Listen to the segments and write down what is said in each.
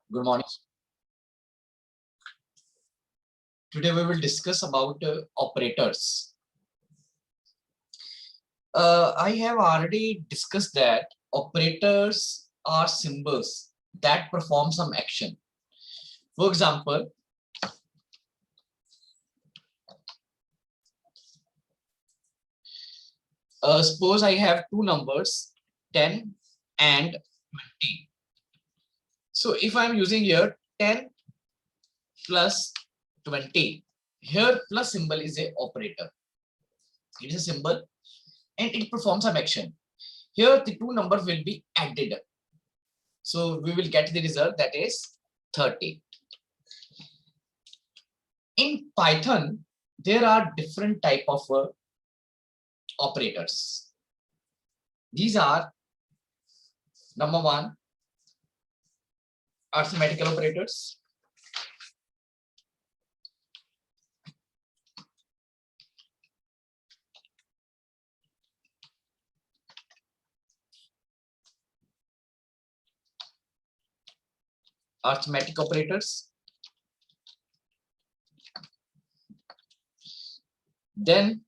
Good morning. Today we will discuss about operators. I have already discussed that operators are symbols that perform some action. For example, suppose I have two numbers, 10 and 20. So if I'm using here 10 plus 20, here plus symbol is a operator. It is a symbol and it performs some action. Here the two numbers will be added. So we will get the result, that is 30. In Python, there are different type of operators. These are number one, arithmetical operators. Arithmetic operators. Then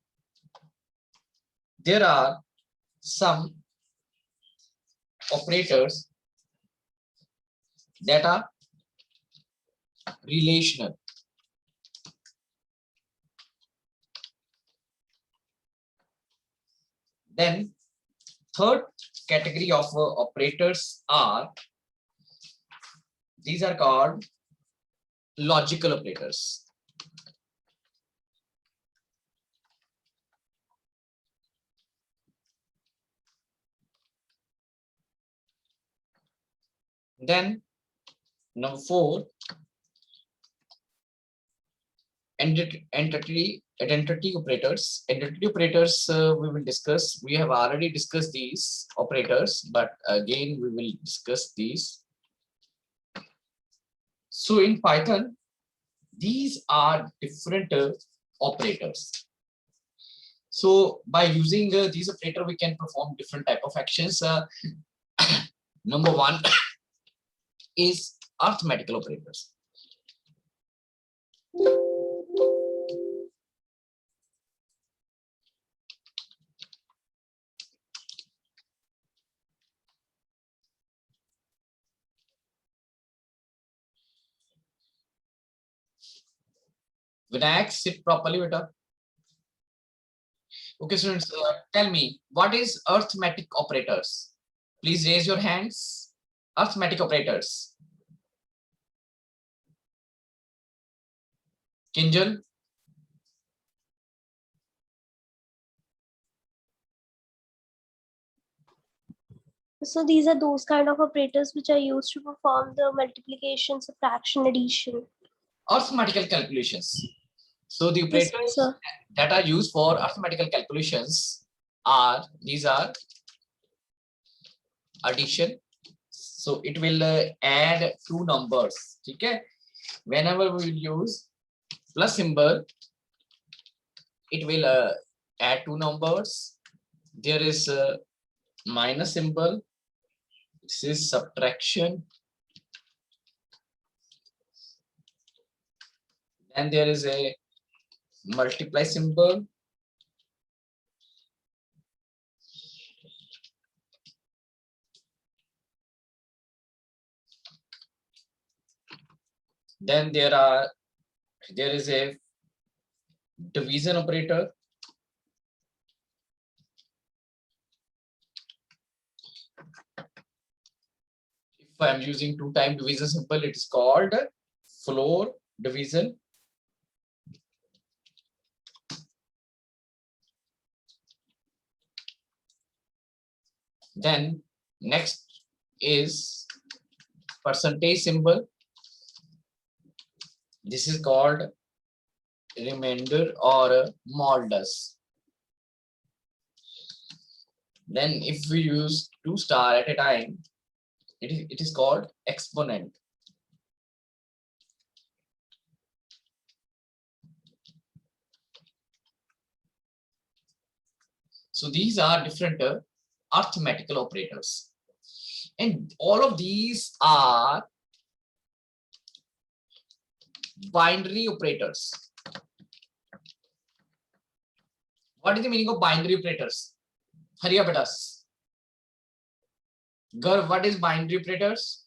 there are some operators that are relational. Then third category of operators are, these are called logical operators. Then number four, identity operators. Identity operators we will discuss. We have already discussed these operators, but again we will discuss these. So in Python, these are different operators. So by using these operators, we can perform different type of actions. Number one is arithmetical operators. Vinayak, sit properly, beta. Okay, students, tell me, what is arithmetic operators? Please raise your hands. Arithmetic operators. Kinjal? So these are those kind of operators which are used to perform the multiplication, subtraction, addition. Arithmetical calculations. So the Yes, operators sir. that are used for arithmetical calculations are, these are addition. So it will add two numbers. Okay? Whenever we will use plus symbol, it will add two numbers. There is a minus symbol. This is subtraction. And there is a multiply symbol. Then there is a division operator. If I am using two-time division symbol, it is called floor division. Then next is percentage symbol. This is called remainder or modulus. Then if we use two star at a time, it is called exponent. So these are different arithmetical operators. And all of these are binary operators. What is the meaning of binary operators? Hurry up, betas. Garv, what is binary operators?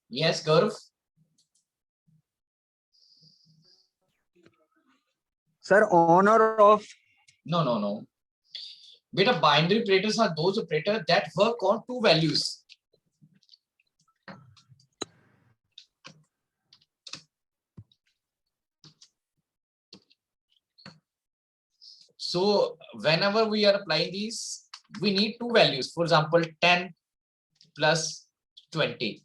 Yes, Garv. Sir, on or off? No. Beta, binary operators are those operators that work on two values. So whenever we are applying these, we need two values. For example, 10 plus 20,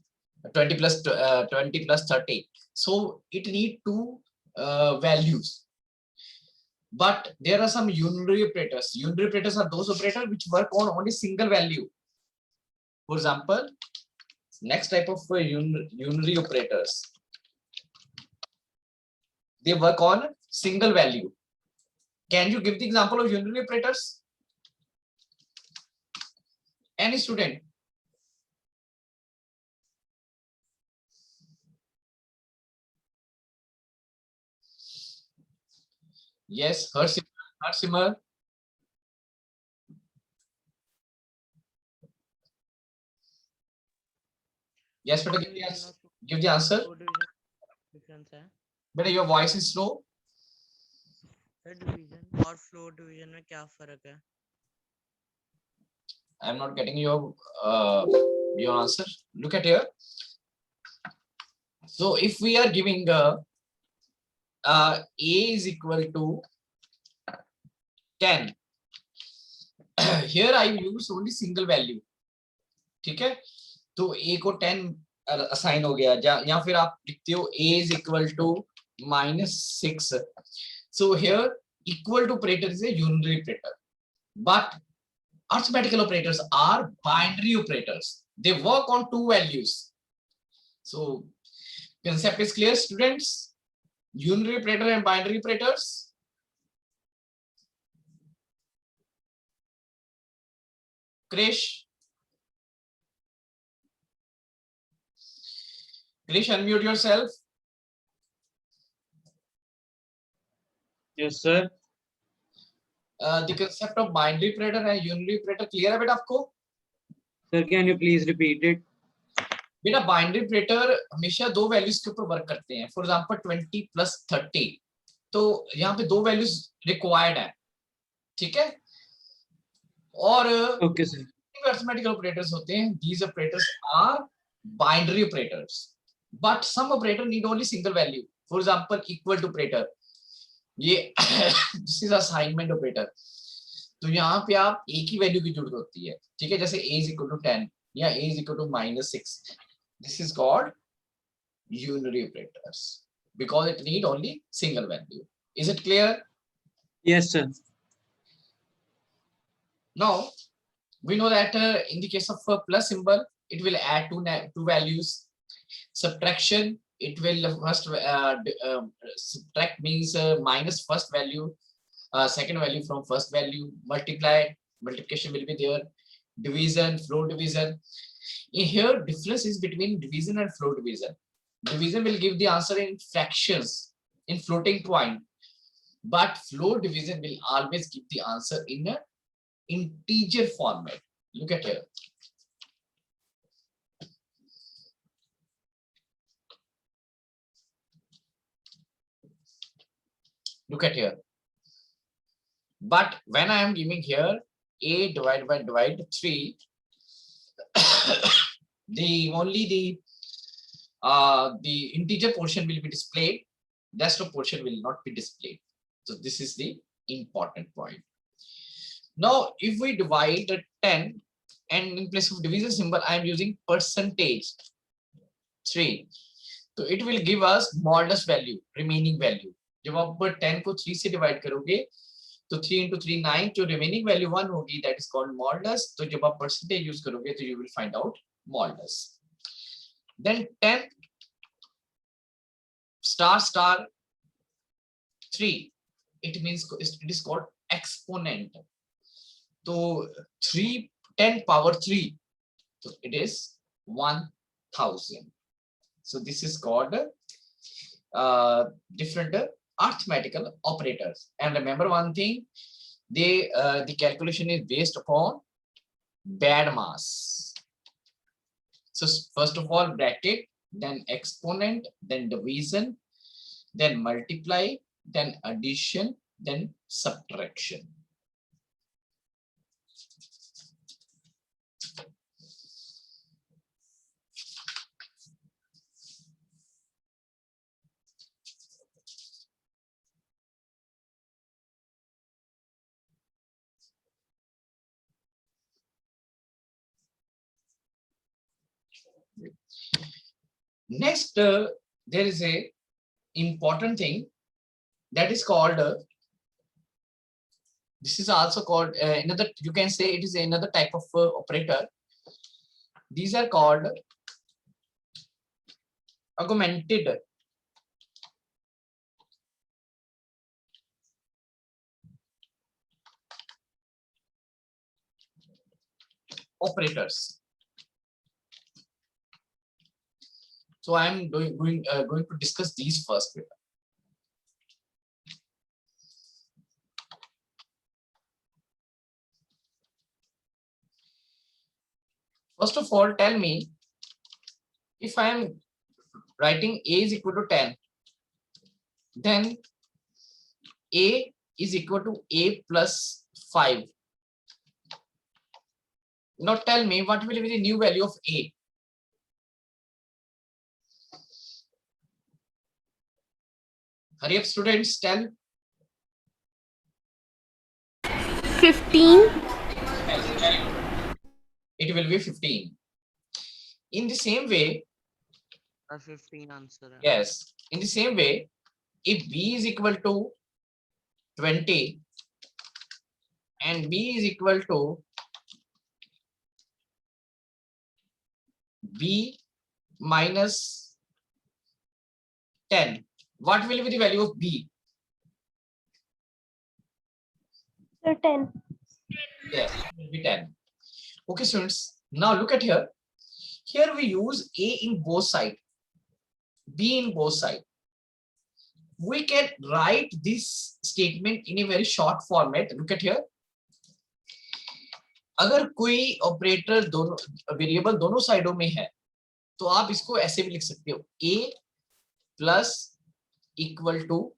20 plus 20 plus 30. So it need two values. But there are some unary operators. Unary operators are those operators which work on only single value. For example, next type of unary operators. They work on single value. Can you give the example of unary operators? Any student? Yes, Harsimar. Yes, but give the answer. But your voice is slow. Division और flow division में क्या फर्क है? I am not getting your answer. Look at here. So if we are giving A is equal to 10, here I use only single value. ठीक है? तो A को 10 assign हो गया, या फिर आप लिखते हो A is equal to -6. So here equal to operator is a unary operator, but arithmetical operators are binary operators. They work on two values. So concept is clear, students? Unary operator and binary operators. Krish, unmute yourself. Yes, sir. The concept of binary operator and unary operator clear है बेटा आपको? Sir, can you please repeat it? बेटा binary operator हमेशा दो values के ऊपर work करते हैं. फॉर एग्जांपल 20 प्लस 30, तो यहाँ पे दो वैल्यूज रिक्वायर्ड है. ठीक है? और Okay, sir. अरिथमेटिकल ऑपरेटर्स होते हैं. These operators are binary operators, but some operator need only single value. For example equal to operator, ये दिस इज असाइनमेंट ऑपरेटर. तो यहाँ पे आप एक ही वैल्यू की जरूरत होती है. ठीक है? जैसे a is equal to 10 या a is equal to -6. This is called unary operators because it need only single value. Is it clear? Yes, sir. Now we know that in the case of a plus symbol, it will add two values. Subtraction, it will first subtract means minus first value, second value from first value. Multiplication will be there. Division, flow division. Here difference is between division and flow division. Division will give the answer in fractions, in floating point, but flow division will always give the answer in a integer format. Look at here. Look at here. But when I am giving here a divided by 3, the integer portion will be displayed, decimal portion will not be displayed. So this is the important point. Now if we divide 10 and in place of division symbol I am using percentage 3, so it will give us modulus value, remaining value. जब आप 10 को 3 से divide करोगे तो 3 into 3 9, जो remaining value 1 होगी, that is called modulus. तो जब आप percentage यूज करोगे तो you will find out modulus. Then 10 star 3, it means it is called exponent. तो 3 10 power 3. So it is 1000. So this is called different arithmetical operators. And remember one thing, the calculation is based upon bad mass. So first of all, bracket, then exponent, then division, then multiply, then addition, then subtraction. Next, there is a important thing that is called this is also called another, you can say it is another type of operator. These are called augmented operators. So I am going to discuss these first. First of all, tell me, if I am writing A is equal to 10, then A is equal to A plus 5. Now tell me, what will be the new value of A? Hurry up, students, tell. 15. It will be 15. In the same way, 15 answer है. yes, in the same way, if B is equal to 20 and B is equal to B minus 10, what will be the value of B? So 10. Yes, it will be 10. Okay, students, now look at here. Here we use A in both sides, B in both sides. We can write this statement in a very short format. Look at here. अगर कोई operator दोनों variable दोनों साइडों में है तो आप इसको ऐसे भी लिख सकते हो, A plus equal to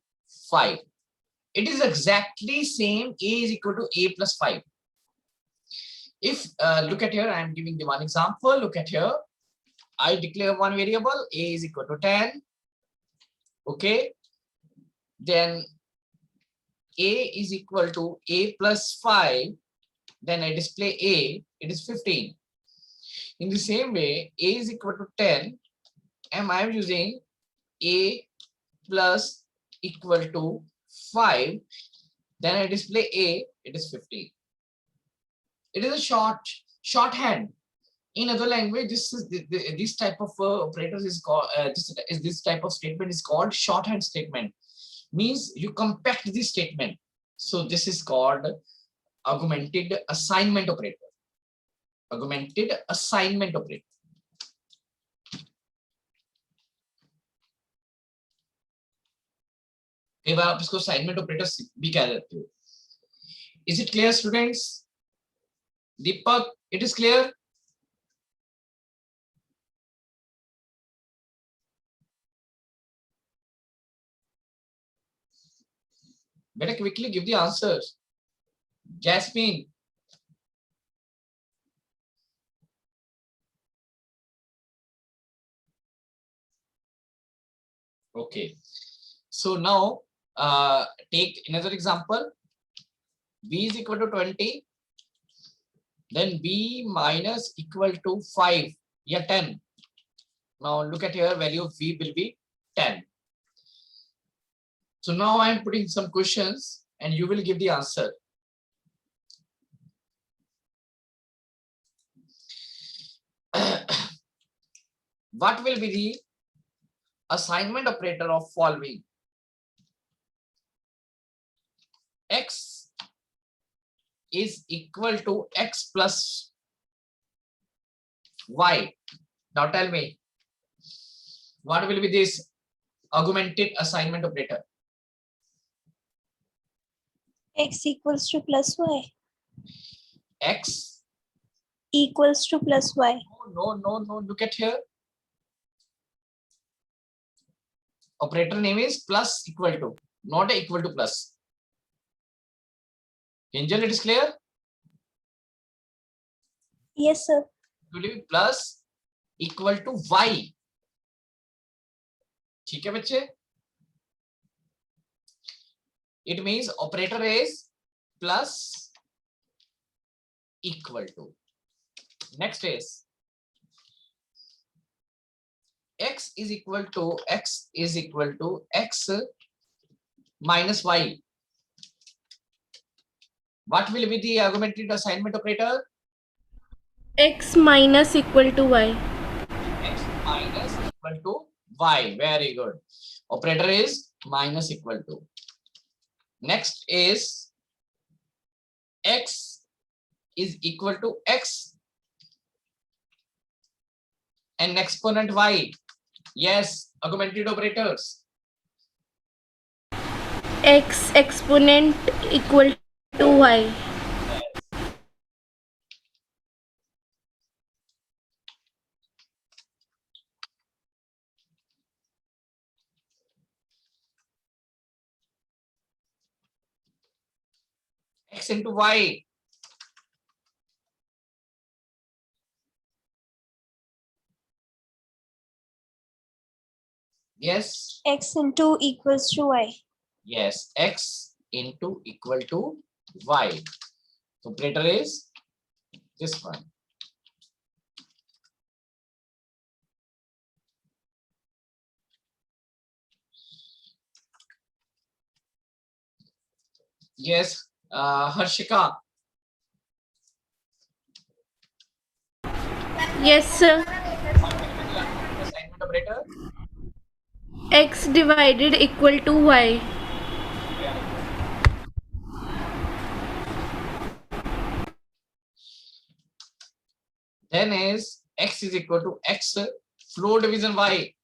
5. It is exactly same, A is equal to A plus 5. If look at here, I am giving the one example. Look at here, I declare one variable, A is equal to 10. Okay, then A is equal to A plus 5. Then I display A, it is 15. In the same way, A is equal to 10, and I am using A plus equal to 5. Then I display A, it is 15. It is a shorthand. In other language, this type of operators is called this type of statement is called shorthand statement. Means you compact this statement. So this is called augmented assignment operator. Augmented assignment operator. कई बार आप इसको assignment operator भी कह देते हो. Is it clear, students? Deepak, it is clear? Better quickly give the answers. Jasmine. Okay. So now take another example. B is equal to 20. Then B minus equal to 5. Yeah, 10. Now look at here, value of V will be 10. So now I am putting some questions and you will give the answer. What will be the assignment operator of following? X is equal to X plus y. Now tell me, what will be this augmented assignment operator? X equals to plus y. X. Equals to plus y. No. Look at here. Operator name is plus equal to, not a equal to plus. Angel, it is clear? Yes, sir. It will be plus equal to y. ठीक है बच्चे? It means operator is plus equal to. Next is x is equal to x minus y. What will be the augmented assignment operator? X minus equal to y. X minus equal to y. Very good. Operator is minus equal to. Next is x is equal to x and exponent y. Yes, augmented operators. X exponent equal to y. X into y. Yes. X into equals to y. Yes, x into equal to y. So operator is this one. Yes, Harshika. Yes, sir. Assignment operator. X divided equal to y. Then is x is equal to x floor division y.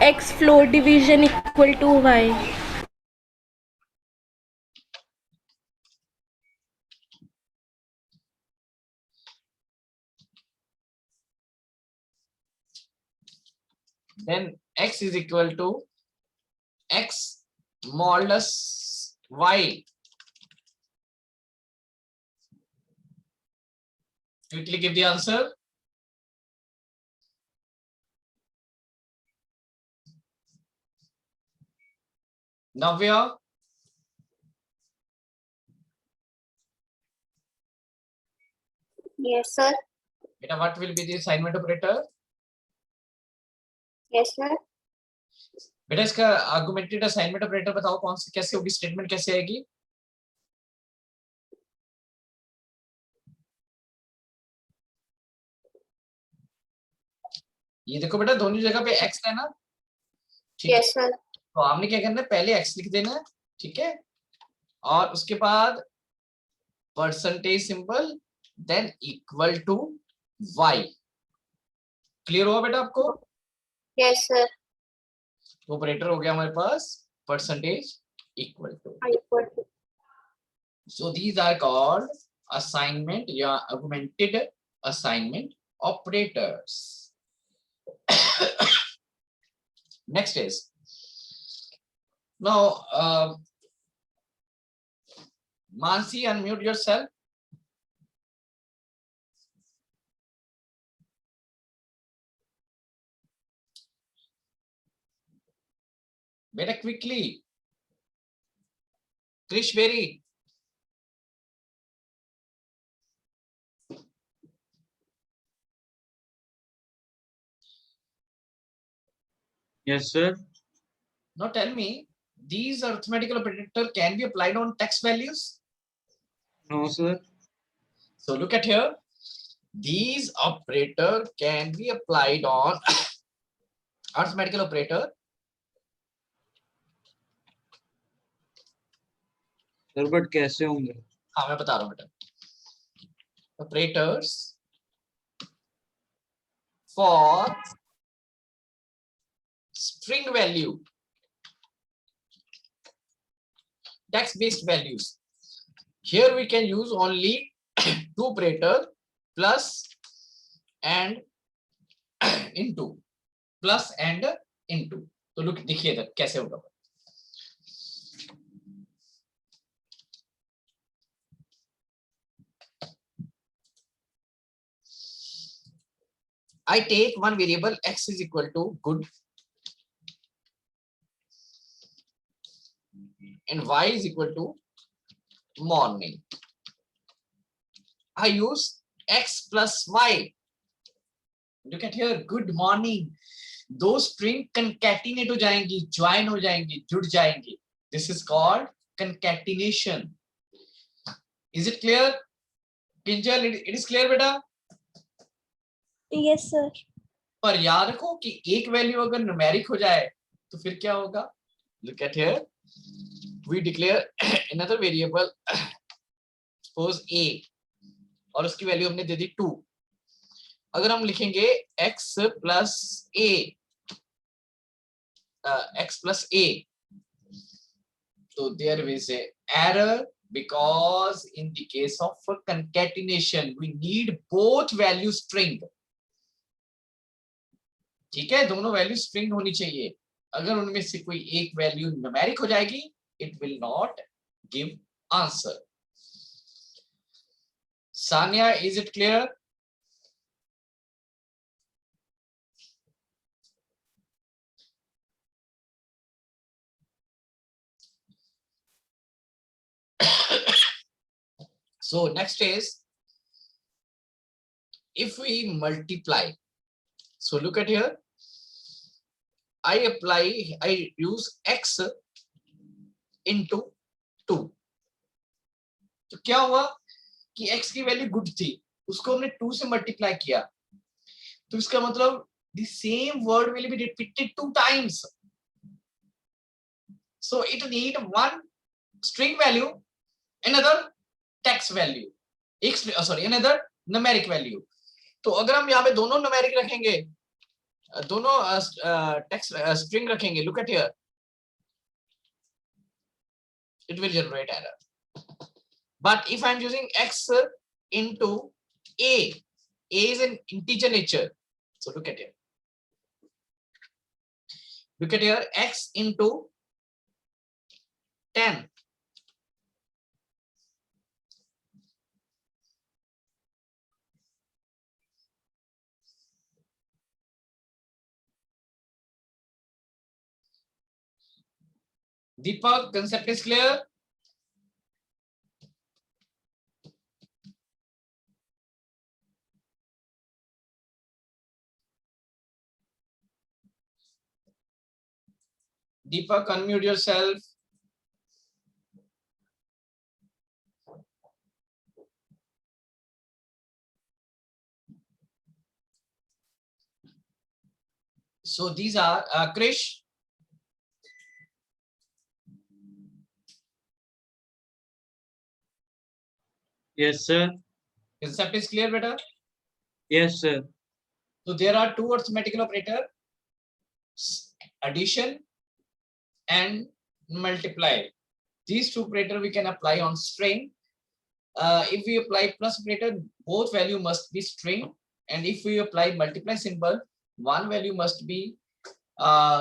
X floor division equal to y. Then x is equal to x modulus y. Quickly give the answer. Navya. Yes, sir. Beta, what will be the assignment operator? Yes, sir. बेटा इसका augmented assignment operator बताओ कौन सी कैसे होगी statement कैसे आएगी? ये देखो बेटा दोनों जगह पे x है ना, ठीक है? Yes, sir. तो आपने क्या करना है पहले x लिख देना है, ठीक है? और उसके बाद percentage symbol then equal to y. Clear हुआ बेटा आपको? Yes, sir. ऑपरेटर हो गया हमारे पास percentage equal to. Equal to. So these are called assignment या augmented assignment operators. Next is now Mansi, unmute yourself. Better quickly. Krish Berry. Yes, sir. Now tell me, these arithmetical operator can be applied on text values? No, sir. So look at here. These operator can be applied on arithmetical operator. Sir, but कैसे होंगे? हाँ मैं बता रहा हूँ बेटा. operators for string value, text-based values. Here we can use only two operator, plus and into, plus and into. तो look देखिए इधर कैसे होगा. I take one variable x is equal to good and y is equal to morning. I use x plus y. Look at here, good morning. दो string concatenate हो जाएंगी, join हो जाएंगी, जुड़ जाएंगी. This is called concatenation. Is it clear? Kinjal, it is clear बेटा? Yes, sir. पर याद रखो कि एक वैल्यू अगर न्यूमेरिक हो जाए तो फिर क्या होगा? Look at here. We declare another variable, suppose a, और उसकी वैल्यू हमने दे दी 2. अगर हम लिखेंगे x plus a, तो there is a error because in the case of concatenation we need both value string. ठीक है, दोनों वैल्यू स्ट्रिंग होनी चाहिए. अगर उनमें से कोई एक वैल्यू न्यूमेरिक हो जाएगी, it will not give answer. Sanya, is it clear? So next is if we multiply. So look at here. I use x into 2. तो क्या हुआ कि x की वैल्यू गुड थी, उसको हमने 2 से मल्टीप्लाई किया, तो इसका मतलब the same word will be repeated 2 times. So it need one string value, another text value, another numeric value. तो अगर हम यहाँ पे दोनों numeric रखेंगे, दोनों text string रखेंगे, look at here, it will generate error. But if I'm using x into a is an integer nature. So look at here. Look at here, x into 10. Deepak, concept is clear? Deepak, unmute yourself. So these are Krish. Yes, sir. Concept is clear, beta? Yes, sir. So there are two arithmetical operator, addition and multiply. These two operator we can apply on string. If we apply plus operator, both value must be string, and if we apply multiply symbol, one value must be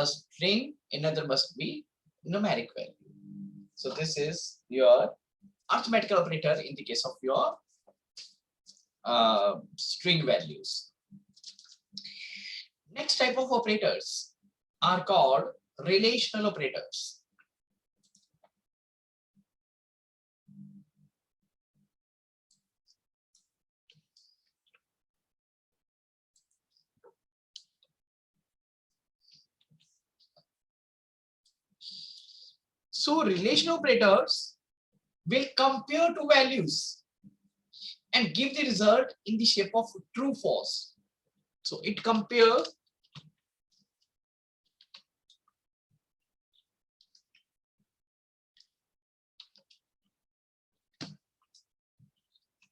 string, another must be numeric value. So this is your arithmetical operator in the case of your string values. Next type of operators are called relational operators. So relational operators will compare two values and give the result in the shape of true false. So it compares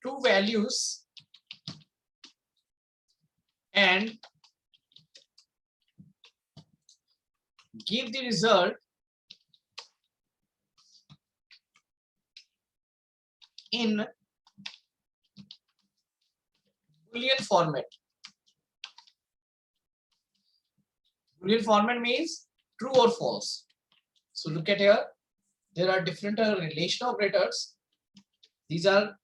two values and give the result in Boolean format. Boolean format means true or false. So look at here. There are different relation operators. These are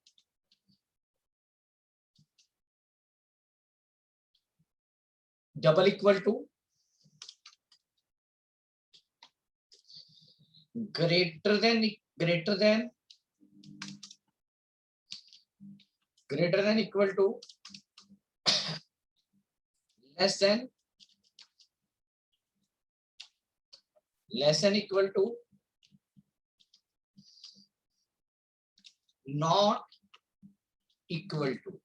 double equal to, greater than equal to, less than equal to, not equal to.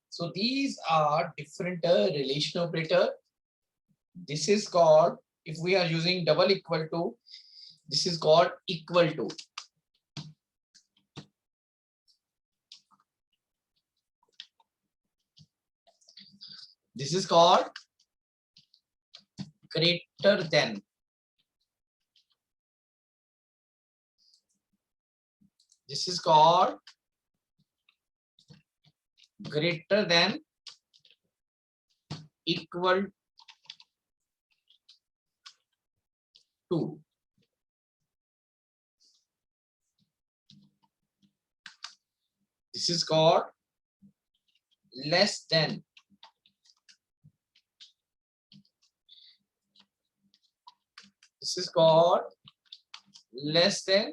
So these are different relation operator. This is called, if we are using double equal to, this is called equal to. This is called greater than. This is called greater than, equal to. This is called less than. This is called less than,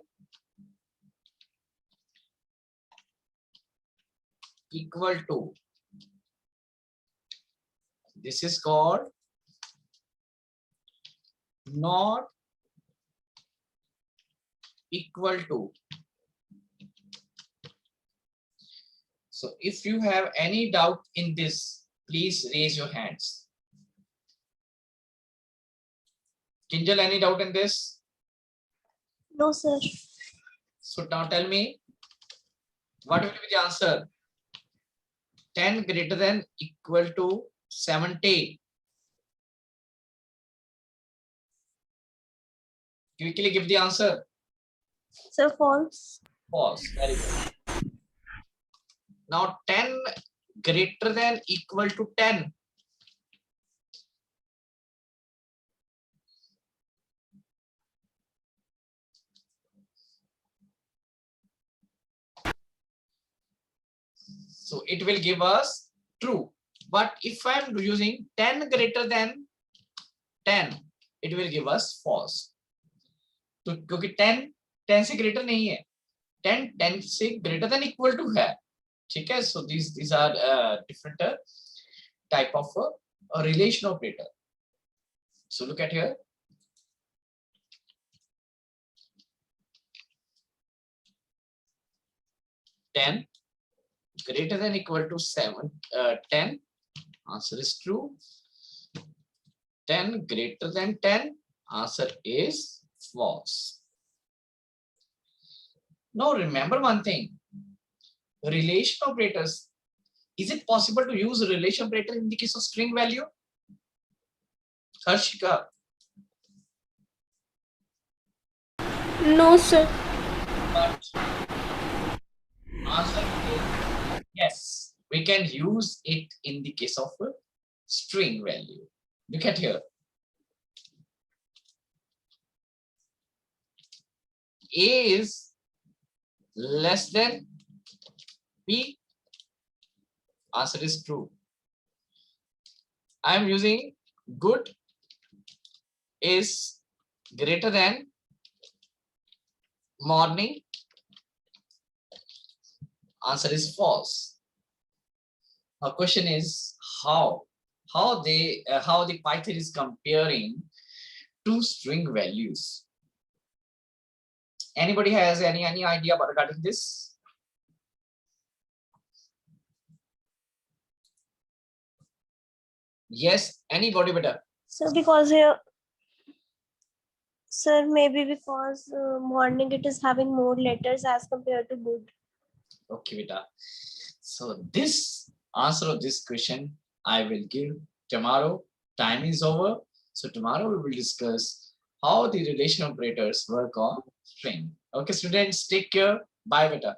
equal to. This is called not equal to. So if you have any doubt in this, please raise your hands. Kinjal, any doubt in this? No, sir. So now tell me, what will be the answer? 10 greater than equal to 70. Quickly give the answer. Sir, false. False. Very good. Now 10 greater than equal to 10. So it will give us true. But if I'm using 10 greater than 10, it will give us false. तो क्योंकि 10 से greater नहीं है, 10 से greater than equal to है, ठीक है? So these are different type of relation operator. So look at here. Ten greater than equal to 10. Answer is true. 10 greater than 10. Answer is false. Now remember one thing. Relation operators. Is it possible to use a relation operator in the case of string value? Harshika. No, sir. But answer is yes. We can use it in the case of a string value. Look at here. A is less than B. Answer is true. I am using good is greater than morning. Answer is false. Now question is how the Python is comparing two string values. Anybody has any idea about regarding this? Yes, anybody better? So because here, sir, maybe because morning it is having more letters as compared to good. Okay, beta. So this answer of this question I will give tomorrow. Time is over. So tomorrow we will discuss how the relation operators work on string. Okay, students, take care. Bye, beta.